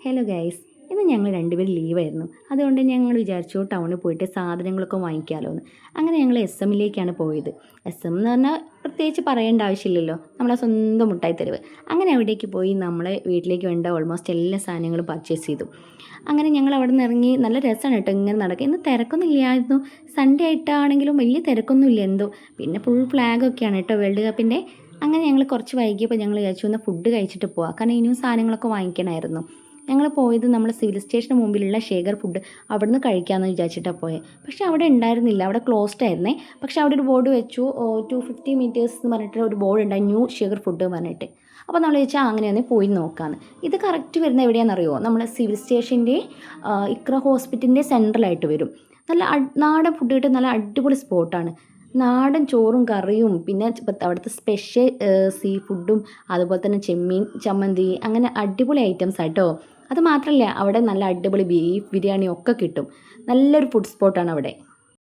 Hello guys, ഇന്ന് ഞങ്ങൾ രണ്ടുപേരും ലീവായിരുന്നു. അതുകൊണ്ട് ഞങ്ങൾ വിചാരിച്ചു ടൗണിൽ പോയിട്ട് സാധനങ്ങളൊക്കെ വാങ്ങിക്കാമല്ലോ എന്ന്. അങ്ങനെ ഞങ്ങൾ എസ് എമ്മിലേക്കാണ് പോയത്. എസ് എം എന്ന് പറഞ്ഞാൽ പ്രത്യേകിച്ച് പറയേണ്ട ആവശ്യമില്ലല്ലോ, നമ്മളെ സ്വന്തം മുട്ടായി തെരുവ്. അങ്ങനെ അവിടേക്ക് പോയി നമ്മളെ വീട്ടിലേക്ക് വേണ്ട ഓൾമോസ്റ്റ് എല്ലാ സാധനങ്ങളും പർച്ചേസ് ചെയ്തു. അങ്ങനെ ഞങ്ങൾ അവിടെ നിന്ന് ഇറങ്ങി. നല്ല രസമാണ് കേട്ടോ ഇങ്ങനെ നടക്കുക. ഇന്ന് തിരക്കൊന്നും ഇല്ലായിരുന്നു. സൺഡേ ആയിട്ടാണെങ്കിലും വലിയ തിരക്കൊന്നും ഇല്ല എന്തോ. പിന്നെ ഫുൾ ഫ്ലാഗൊക്കെയാണ് കേട്ടോ വേൾഡ് കപ്പിൻ്റെ. അങ്ങനെ ഞങ്ങൾ കുറച്ച് വൈകിയപ്പോൾ ഞങ്ങൾ വിചാരിച്ചു ഒന്ന് ഫുഡ് കഴിച്ചിട്ട് പോവാം, കാരണം ഇനിയും സാധനങ്ങളൊക്കെ വാങ്ങിക്കണമായിരുന്നു. ഞങ്ങൾ പോയത് നമ്മൾ സിവിൽ സ്റ്റേഷന് മുമ്പിലുള്ള ശേഖർ ഫുഡ് അവിടുന്ന് കഴിക്കാമെന്ന് വിചാരിച്ചിട്ടാണ് പോയത്. പക്ഷേ അവിടെ ഉണ്ടായിരുന്നില്ല, അവിടെ ക്ലോസ്ഡ് ആയിരുന്നേ. പക്ഷേ അവിടെ ഒരു ബോർഡ് വെച്ചു, 250 മീറ്റേഴ്സ് എന്ന് പറഞ്ഞിട്ട് ഒരു ബോർഡ് ഉണ്ടായി, ന്യൂ ശേഖർ ഫുഡ് എന്ന് പറഞ്ഞിട്ട്. അപ്പോൾ നമ്മൾ ചോദിച്ചാൽ അങ്ങനെയൊന്ന് പോയി നോക്കാമെന്ന്. ഇത് കറക്റ്റ് വരുന്ന എവിടെയാണെന്നറിയുമോ? നമ്മളെ സിവിൽ സ്റ്റേഷൻ്റെ ഇക്ര ഹോസ്പിറ്റലിൻ്റെ സെൻട്രലായിട്ട് വരും. നല്ല നാടൻ ഫുഡ് കിട്ടും, നല്ല അടിപൊളി സ്പോട്ടാണ്. നാടൻ ചോറും കറിയും പിന്നെ അവിടുത്തെ സ്പെഷ്യൽ സീ ഫുഡും അതുപോലെ തന്നെ ചെമ്മീൻ ചമ്മന്തി, അങ്ങനെ അടിപൊളി ഐറ്റംസ് ആട്ടോ. അത് മാത്രമല്ല അവിടെ നല്ല അടിപൊളി ബീഫ് ബിരിയാണി ഒക്കെ കിട്ടും. നല്ലൊരു ഫുഡ് സ്പോട്ടാണ് അവിടെ.